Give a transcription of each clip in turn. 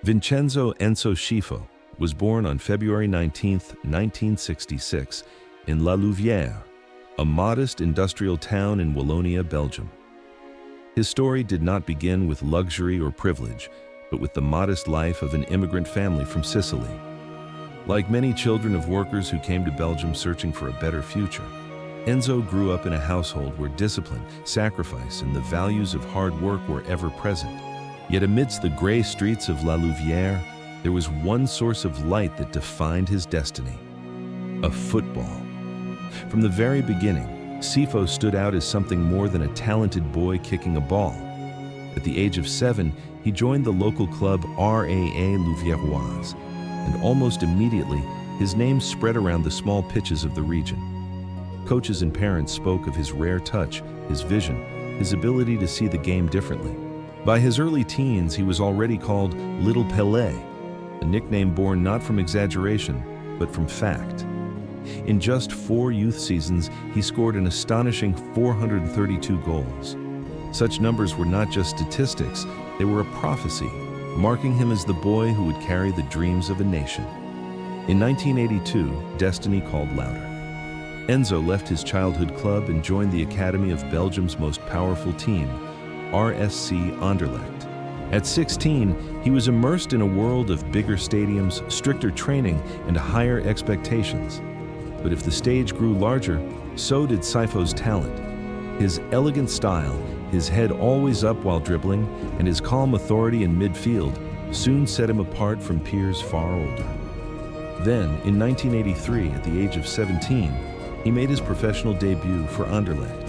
Vincenzo Enzo Scifo was born on February 19, 1966, in La Louvière, a modest industrial town in Wallonia, Belgium. His story did not begin with luxury or privilege, but with the modest life of an immigrant family from Sicily. Like many children of workers who came to Belgium searching for a better future, Enzo grew up in a household where discipline, sacrifice, and the values of hard work were ever present. Yet amidst the gray streets of La Louvière, there was one source of light that defined his destiny: a football. From the very beginning, Scifo stood out as something more than a talented boy kicking a ball. At the age of 7, he joined the local club RAA Louviéroise, and almost immediately, his name spread around the small pitches of the region. Coaches and parents spoke of his rare touch, his vision, his ability to see the game differently. By his early teens, he was already called Little Pelé, a nickname born not from exaggeration, but from fact. In just 4 youth seasons, he scored an astonishing 432 goals. Such numbers were not just statistics, they were a prophecy, marking him as the boy who would carry the dreams of a nation. In 1982, destiny called louder. Enzo left his childhood club and joined the academy of Belgium's most powerful team, RSC Anderlecht. At 16, he was immersed in a world of bigger stadiums, stricter training, and higher expectations. But if the stage grew larger, so did Scifo's talent. His elegant style, his head always up while dribbling, and his calm authority in midfield soon set him apart from peers far older. Then, in 1983, at the age of 17, he made his professional debut for Anderlecht.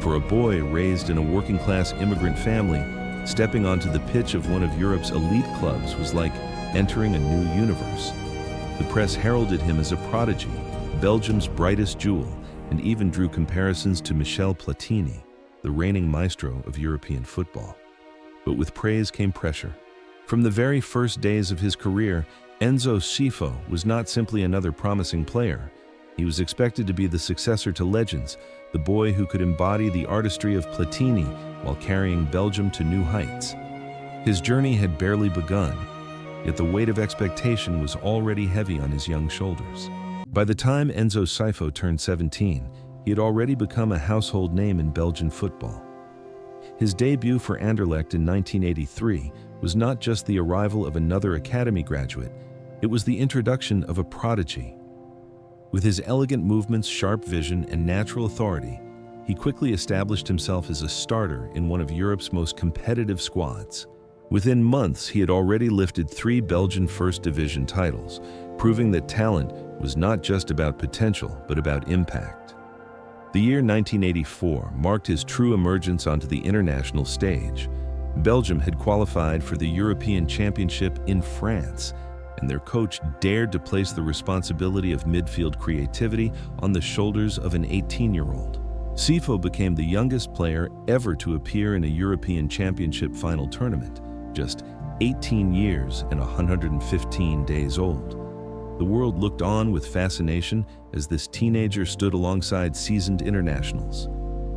For a boy raised in a working-class immigrant family, stepping onto the pitch of one of Europe's elite clubs was like entering a new universe. The press heralded him as a prodigy, Belgium's brightest jewel, and even drew comparisons to Michel Platini, the reigning maestro of European football. But with praise came pressure. From the very first days of his career, Enzo Scifo was not simply another promising player. He was expected to be the successor to legends, the boy who could embody the artistry of Platini while carrying Belgium to new heights. His journey had barely begun, yet the weight of expectation was already heavy on his young shoulders. By the time Enzo Scifo turned 17, he had already become a household name in Belgian football. His debut for Anderlecht in 1983 was not just the arrival of another academy graduate, it was the introduction of a prodigy. With his elegant movements, sharp vision, and natural authority, he quickly established himself as a starter in one of Europe's most competitive squads. Within months, he had already lifted 3 Belgian First Division titles, proving that talent was not just about potential, but about impact. The year 1984 marked his true emergence onto the international stage. Belgium had qualified for the European Championship in France, and their coach dared to place the responsibility of midfield creativity on the shoulders of an 18-year-old. Scifo became the youngest player ever to appear in a European Championship final tournament, just 18 years and 115 days old. The world looked on with fascination as this teenager stood alongside seasoned internationals.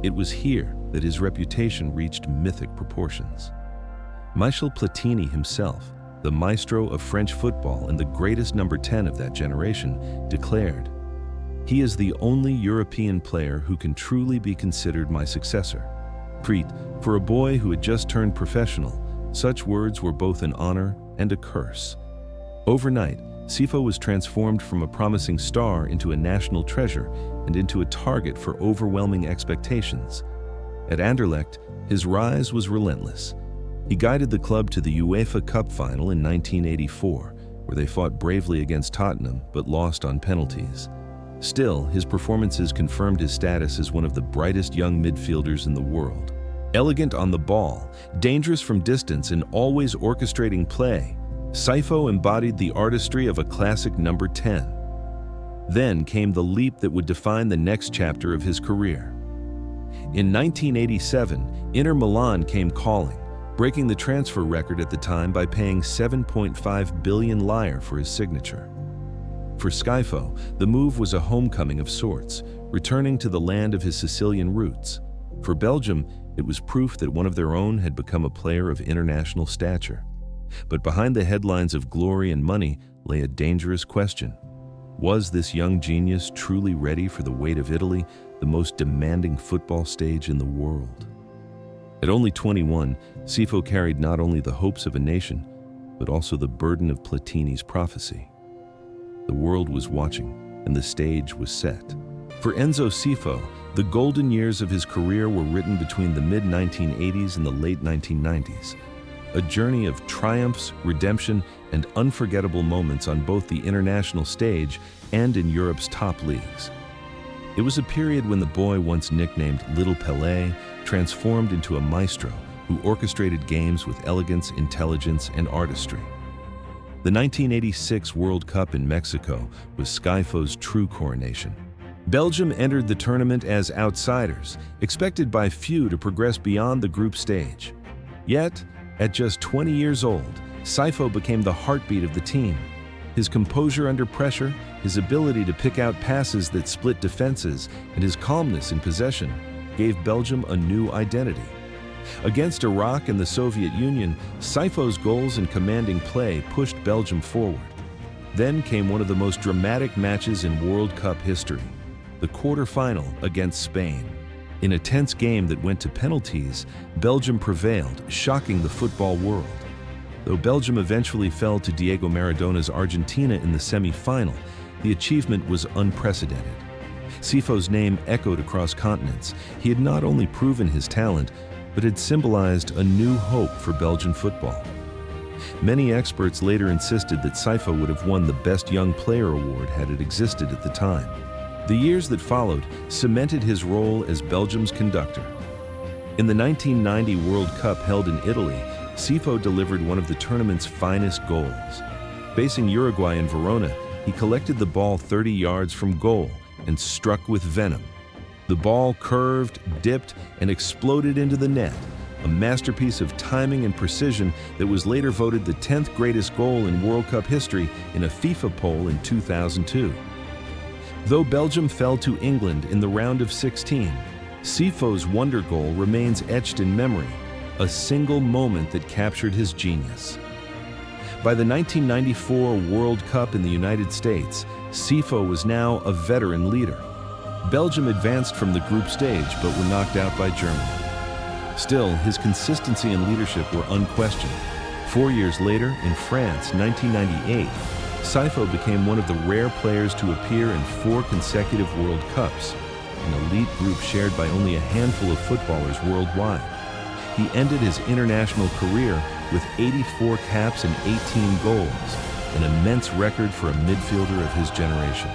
It was here that his reputation reached mythic proportions. Michel Platini himself, the maestro of French football and the greatest number 10 of that generation, declared, "He is the only European player who can truly be considered my successor." For a boy who had just turned professional, such words were both an honor and a curse. Overnight, Scifo was transformed from a promising star into a national treasure and into a target for overwhelming expectations. At Anderlecht, his rise was relentless. He guided the club to the UEFA Cup final in 1984, where they fought bravely against Tottenham but lost on penalties. Still, his performances confirmed his status as one of the brightest young midfielders in the world. Elegant on the ball, dangerous from distance, and always orchestrating play, Scifo embodied the artistry of a classic number 10. Then came the leap that would define the next chapter of his career. In 1987, Inter Milan came calling, breaking the transfer record at the time by paying 7.5 billion lire for his signature. For Scifo, the move was a homecoming of sorts, returning to the land of his Sicilian roots. For Belgium, it was proof that one of their own had become a player of international stature. But behind the headlines of glory and money lay a dangerous question. Was this young genius truly ready for the weight of Italy, the most demanding football stage in the world? At only 21, Scifo carried not only the hopes of a nation, but also the burden of Platini's prophecy. The world was watching, and the stage was set. For Enzo Scifo, the golden years of his career were written between the mid-1980s and the late 1990s. A journey of triumphs, redemption, and unforgettable moments on both the international stage and in Europe's top leagues. It was a period when the boy once nicknamed Little Pelé transformed into a maestro who orchestrated games with elegance, intelligence, and artistry. The 1986 World Cup in Mexico was Scifo's true coronation. Belgium entered the tournament as outsiders, expected by few to progress beyond the group stage. Yet, at just 20 years old, Scifo became the heartbeat of the team. His composure under pressure, his ability to pick out passes that split defenses, and his calmness in possession gave Belgium a new identity. Against Iraq and the Soviet Union, Scifo's goals and commanding play pushed Belgium forward. Then came one of the most dramatic matches in World Cup history, the quarterfinal against Spain. In a tense game that went to penalties, Belgium prevailed, shocking the football world. Though Belgium eventually fell to Diego Maradona's Argentina in the semi-final, the achievement was unprecedented. Scifo's name echoed across continents. He had not only proven his talent, but had symbolized a new hope for Belgian football. Many experts later insisted that Scifo would have won the Best Young Player award had it existed at the time. The years that followed cemented his role as Belgium's conductor. In the 1990 World Cup held in Italy, Scifo delivered one of the tournament's finest goals. Facing Uruguay in Verona, he collected the ball 30 yards from goal and struck with venom. The ball curved, dipped, and exploded into the net, a masterpiece of timing and precision that was later voted the 10th greatest goal in World Cup history in a FIFA poll in 2002. Though Belgium fell to England in the round of 16, Scifo's wonder goal remains etched in memory, a single moment that captured his genius. By the 1994 World Cup in the United States, Scifo was now a veteran leader. Belgium advanced from the group stage but were knocked out by Germany. Still, his consistency and leadership were unquestioned. 4 years later, in France, 1998, Scifo became one of the rare players to appear in 4 consecutive World Cups, an elite group shared by only a handful of footballers worldwide. He ended his international career with 84 caps and 18 goals, an immense record for a midfielder of his generation.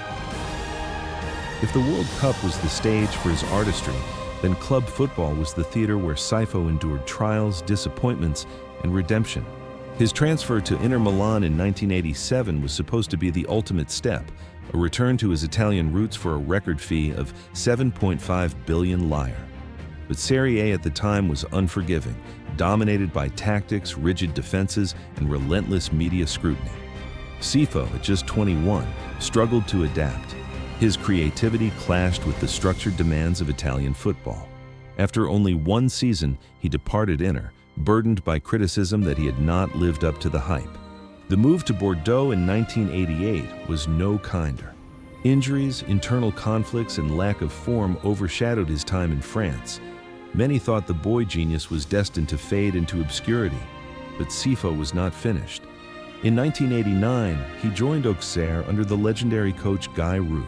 If the World Cup was the stage for his artistry, then club football was the theater where Scifo endured trials, disappointments, and redemption. His transfer to Inter Milan in 1987 was supposed to be the ultimate step, a return to his Italian roots for a record fee of 7.5 billion lire. But Serie A at the time was unforgiving, dominated by tactics, rigid defenses, and relentless media scrutiny. Scifo, at just 21, struggled to adapt. His creativity clashed with the structured demands of Italian football. After only 1 season, he departed Inter, burdened by criticism that he had not lived up to the hype. The move to Bordeaux in 1988 was no kinder. Injuries, internal conflicts, and lack of form overshadowed his time in France. Many thought the boy genius was destined to fade into obscurity, but Scifo was not finished. In 1989, he joined Auxerre under the legendary coach Guy Roux.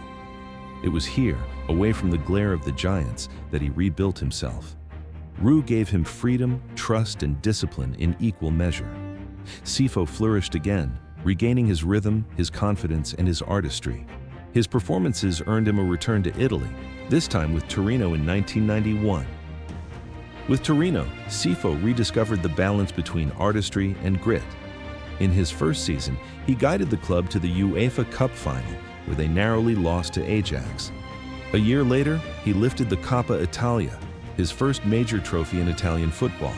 It was here, away from the glare of the giants, that he rebuilt himself. Roux gave him freedom, trust, and discipline in equal measure. Scifo flourished again, regaining his rhythm, his confidence, and his artistry. His performances earned him a return to Italy, this time with Torino in 1991. With Torino, Scifo rediscovered the balance between artistry and grit. In his first season, he guided the club to the UEFA Cup final, where they narrowly lost to Ajax. A year later, he lifted the Coppa Italia, his first major trophy in Italian football.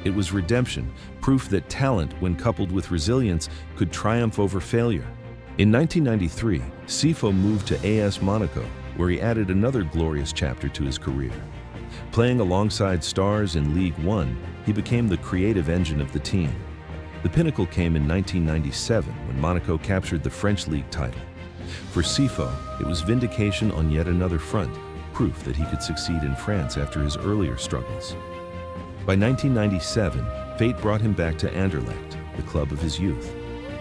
It was redemption, proof that talent, when coupled with resilience, could triumph over failure. In 1993, Scifo moved to AS Monaco, where he added another glorious chapter to his career. Playing alongside stars in League One, he became the creative engine of the team. The pinnacle came in 1997 when Monaco captured the French league title. For Scifo, it was vindication on yet another front, proof that he could succeed in France after his earlier struggles. By 1997, fate brought him back to Anderlecht, the club of his youth.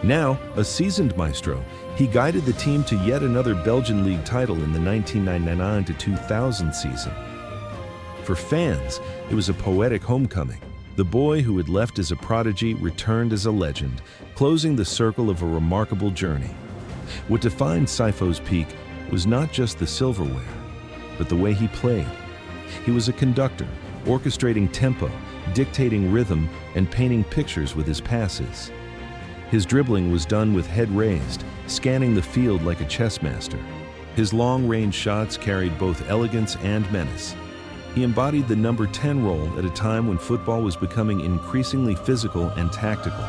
Now, a seasoned maestro, he guided the team to yet another Belgian league title in the 1999-2000 season. For fans, it was a poetic homecoming. The boy who had left as a prodigy returned as a legend, closing the circle of a remarkable journey. What defined Scifo's peak was not just the silverware, but the way he played. He was a conductor, orchestrating tempo, dictating rhythm, and painting pictures with his passes. His dribbling was done with head raised, scanning the field like a chess master. His long-range shots carried both elegance and menace. He embodied the number 10 role at a time when football was becoming increasingly physical and tactical.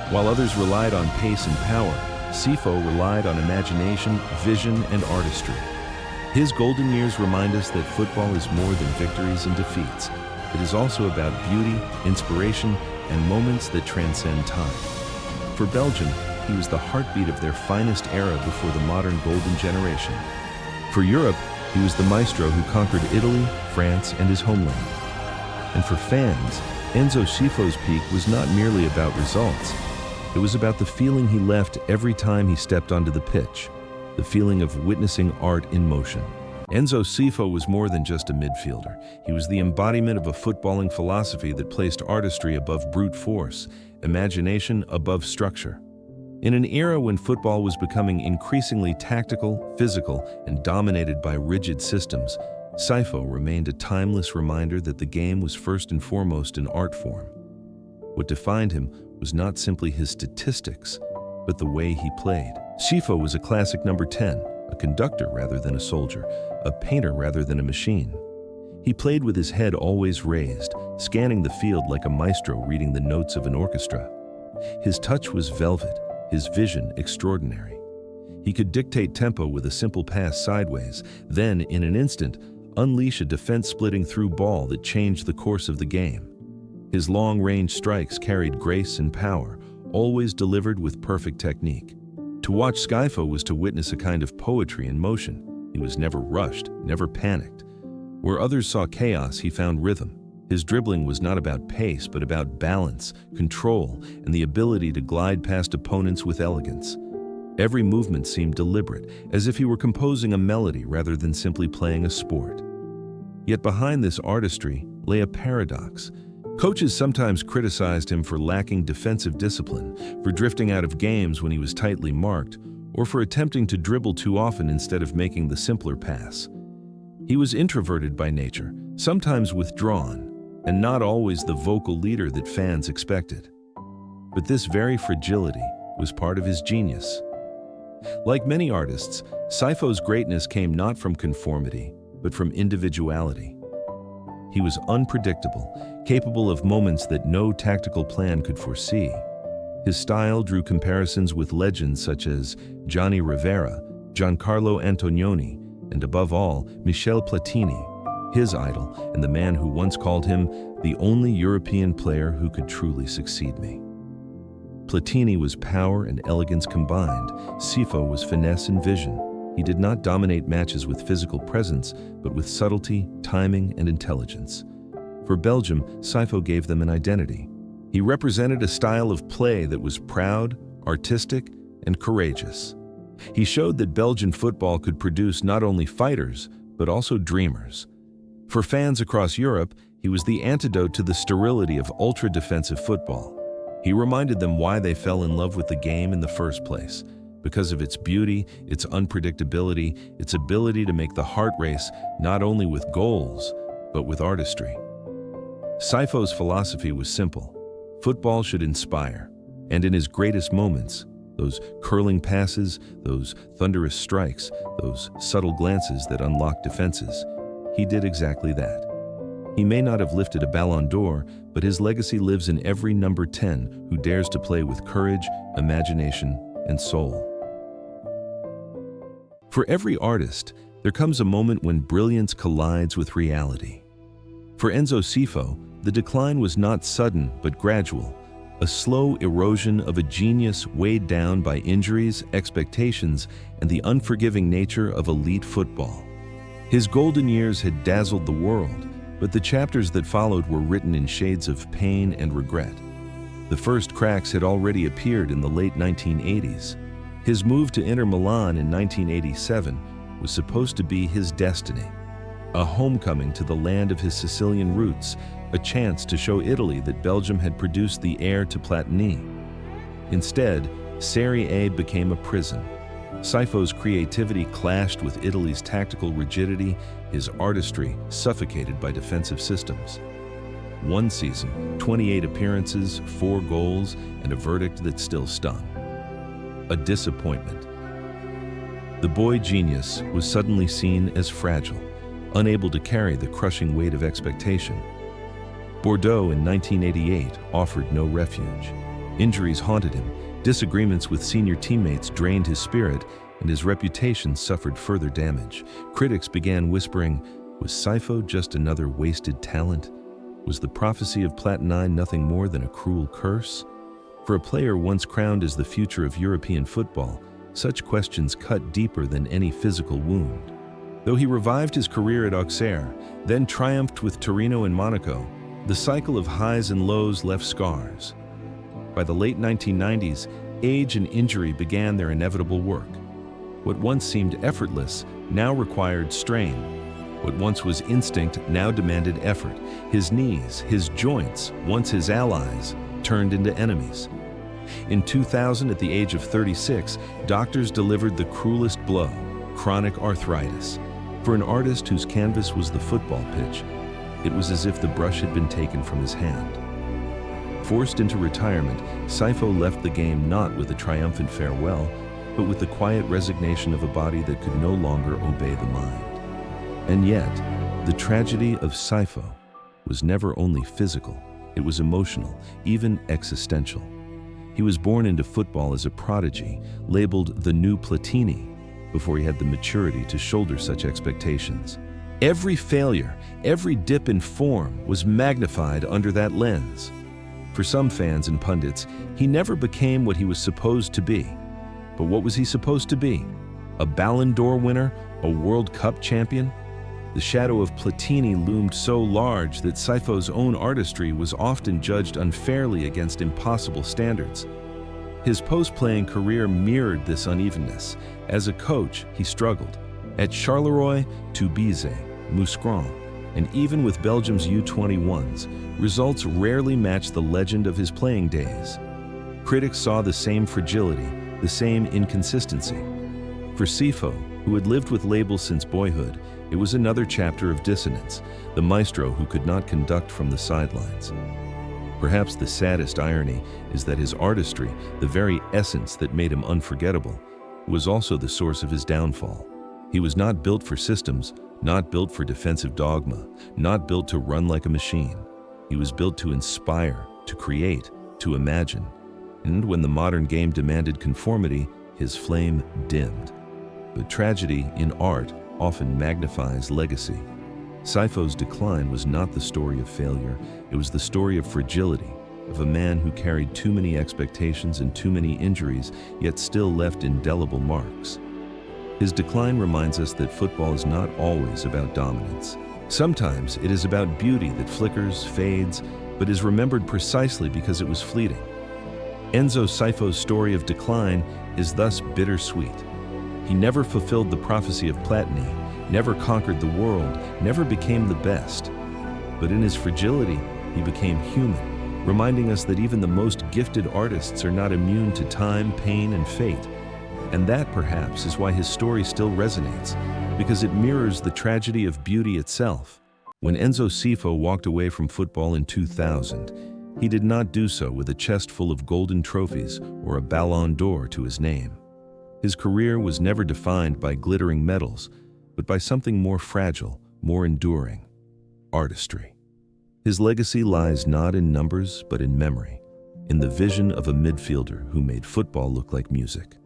While others relied on pace and power, Scifo relied on imagination, vision, and artistry. His golden years remind us that football is more than victories and defeats. It is also about beauty, inspiration, and moments that transcend time. For Belgium, he was the heartbeat of their finest era before the modern golden generation. For Europe, he was the maestro who conquered Italy, France, and his homeland. And for fans, Enzo Scifo's peak was not merely about results. It was about the feeling he left every time he stepped onto the pitch, the feeling of witnessing art in motion. Enzo Scifo was more than just a midfielder. He was the embodiment of a footballing philosophy that placed artistry above brute force, imagination above structure. In an era when football was becoming increasingly tactical, physical, and dominated by rigid systems, Scifo remained a timeless reminder that the game was first and foremost an art form. What defined him was not simply his statistics, but the way he played. Scifo was a classic number 10, a conductor rather than a soldier, a painter rather than a machine. He played with his head always raised, scanning the field like a maestro reading the notes of an orchestra. His touch was velvet, his vision extraordinary. He could dictate tempo with a simple pass sideways, then, in an instant, unleash a defense-splitting through ball that changed the course of the game. His long-range strikes carried grace and power, always delivered with perfect technique. To watch Scifo was to witness a kind of poetry in motion. He was never rushed, never panicked. Where others saw chaos, he found rhythm. His dribbling was not about pace, but about balance, control, and the ability to glide past opponents with elegance. Every movement seemed deliberate, as if he were composing a melody rather than simply playing a sport. Yet behind this artistry lay a paradox. Coaches sometimes criticized him for lacking defensive discipline, for drifting out of games when he was tightly marked, or for attempting to dribble too often instead of making the simpler pass. He was introverted by nature, sometimes withdrawn, and not always the vocal leader that fans expected. But this very fragility was part of his genius. Like many artists, Scifo's greatness came not from conformity, but from individuality. He was unpredictable, capable of moments that no tactical plan could foresee. His style drew comparisons with legends such as Gianni Rivera, Giancarlo Antonioni, and above all, Michel Platini, his idol and the man who once called him the only European player who could truly succeed me. Platini was power and elegance combined. Scifo was finesse and vision. He did not dominate matches with physical presence, but with subtlety, timing, and intelligence. For Belgium, Scifo gave them an identity. He represented a style of play that was proud, artistic, and courageous. He showed that Belgian football could produce not only fighters, but also dreamers. For fans across Europe, he was the antidote to the sterility of ultra-defensive football. He reminded them why they fell in love with the game in the first place, because of its beauty, its unpredictability, its ability to make the heart race not only with goals, but with artistry. Scifo's philosophy was simple. Football should inspire, and in his greatest moments, those curling passes, those thunderous strikes, those subtle glances that unlocked defenses, he did exactly that. He may not have lifted a Ballon d'Or, but his legacy lives in every number 10 who dares to play with courage, imagination, and soul. For every artist, there comes a moment when brilliance collides with reality. For Enzo Scifo, the decline was not sudden but gradual, a slow erosion of a genius weighed down by injuries, expectations, and the unforgiving nature of elite football. His golden years had dazzled the world, but the chapters that followed were written in shades of pain and regret. The first cracks had already appeared in the late 1980s. His move to Inter Milan in 1987 was supposed to be his destiny, a homecoming to the land of his Sicilian roots, a chance to show Italy that Belgium had produced the heir to Platini. Instead, Serie A became a prison. Scifo's creativity clashed with Italy's tactical rigidity, his artistry suffocated by defensive systems. One season, 28 appearances, 4 goals, and a verdict that still stung. A disappointment. The boy genius was suddenly seen as fragile, unable to carry the crushing weight of expectation. Bordeaux in 1988 offered no refuge. Injuries haunted him, disagreements with senior teammates drained his spirit, and his reputation suffered further damage. Critics began whispering, was Scifo just another wasted talent? Was the prophecy of Platini nothing more than a cruel curse? For a player once crowned as the future of European football, such questions cut deeper than any physical wound. Though he revived his career at Auxerre, then triumphed with Torino and Monaco, the cycle of highs and lows left scars. By the late 1990s, age and injury began their inevitable work. What once seemed effortless now required strain. What once was instinct now demanded effort. His knees, his joints, once his allies, turned into enemies. In 2000, at the age of 36, doctors delivered the cruelest blow, chronic arthritis. For an artist whose canvas was the football pitch, it was as if the brush had been taken from his hand. Forced into retirement, Scifo left the game not with a triumphant farewell, but with the quiet resignation of a body that could no longer obey the mind. And yet, the tragedy of Scifo was never only physical, it was emotional, even existential. He was born into football as a prodigy, labeled the new Platini, before he had the maturity to shoulder such expectations. Every failure, every dip in form was magnified under that lens. For some fans and pundits, he never became what he was supposed to be. But what was he supposed to be? A Ballon d'Or winner? A World Cup champion? The shadow of Platini loomed so large that Scifo's own artistry was often judged unfairly against impossible standards. His post-playing career mirrored this unevenness. As a coach, he struggled. At Charleroi, Tubize, Mouscron, and even with Belgium's U21s, results rarely matched the legend of his playing days. Critics saw the same fragility, the same inconsistency. For Scifo, who had lived with labels since boyhood, it was another chapter of dissonance, the maestro who could not conduct from the sidelines. Perhaps the saddest irony is that his artistry, the very essence that made him unforgettable, was also the source of his downfall. He was not built for systems, not built for defensive dogma, not built to run like a machine. He was built to inspire, to create, to imagine. And when the modern game demanded conformity, his flame dimmed. But tragedy in art often magnifies legacy. Scifo's decline was not the story of failure, it was the story of fragility, of a man who carried too many expectations and too many injuries, yet still left indelible marks. His decline reminds us that football is not always about dominance. Sometimes it is about beauty that flickers, fades, but is remembered precisely because it was fleeting. Enzo Scifo's story of decline is thus bittersweet. He never fulfilled the prophecy of Platini, never conquered the world, never became the best. But in his fragility, he became human, reminding us that even the most gifted artists are not immune to time, pain, and fate. And that, perhaps, is why his story still resonates, because it mirrors the tragedy of beauty itself. When Enzo Scifo walked away from football in 2000, he did not do so with a chest full of golden trophies or a Ballon d'Or to his name. His career was never defined by glittering medals, but by something more fragile, more enduring: artistry. His legacy lies not in numbers, but in memory, in the vision of a midfielder who made football look like music.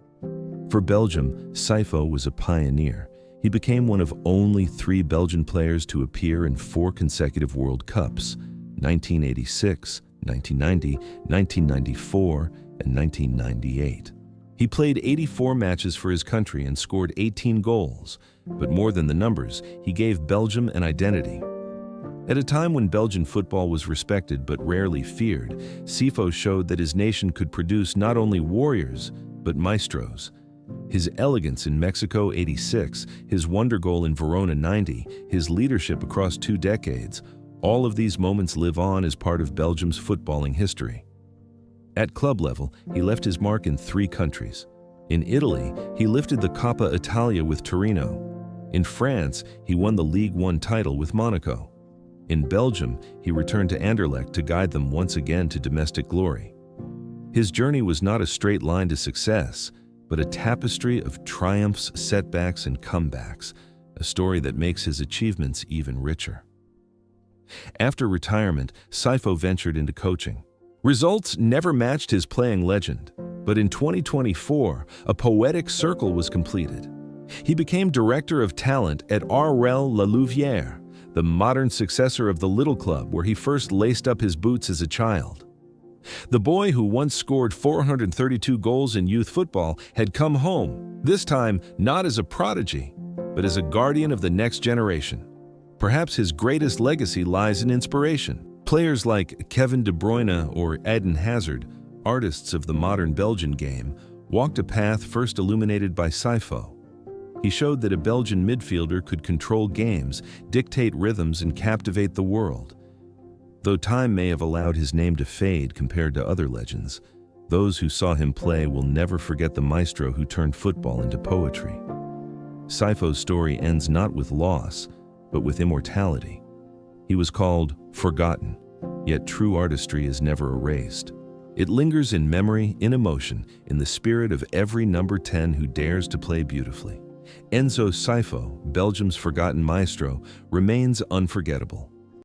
For Belgium, Scifo was a pioneer. He became one of only 3 Belgian players to appear in 4 consecutive World Cups, 1986, 1990, 1994, and 1998. He played 84 matches for his country and scored 18 goals, but more than the numbers, he gave Belgium an identity. At a time when Belgian football was respected but rarely feared, Scifo showed that his nation could produce not only warriors, but maestros. His elegance in Mexico '86, his wonder goal in Verona '90, his leadership across 2 decades, all of these moments live on as part of Belgium's footballing history. At club level, he left his mark in 3 countries. In Italy, he lifted the Coppa Italia with Torino. In France, he won the Ligue 1 title with Monaco. In Belgium, he returned to Anderlecht to guide them once again to domestic glory. His journey was not a straight line to success, but a tapestry of triumphs, setbacks, and comebacks, a story that makes his achievements even richer. After retirement, Scifo ventured into coaching. Results never matched his playing legend, but in 2024, a poetic circle was completed. He became director of talent at RL La Louvière, the modern successor of the Little Club where he first laced up his boots as a child. The boy who once scored 432 goals in youth football had come home, this time not as a prodigy, but as a guardian of the next generation. Perhaps his greatest legacy lies in inspiration. Players like Kevin De Bruyne or Eden Hazard, artists of the modern Belgian game, walked a path first illuminated by Scifo. He showed that a Belgian midfielder could control games, dictate rhythms, and captivate the world. Though time may have allowed his name to fade compared to other legends, those who saw him play will never forget the maestro who turned football into poetry. Scifo's story ends not with loss, but with immortality. He was called Forgotten, yet true artistry is never erased. It lingers in memory, in emotion, in the spirit of every number 10 who dares to play beautifully. Enzo Scifo, Belgium's forgotten maestro, remains unforgettable.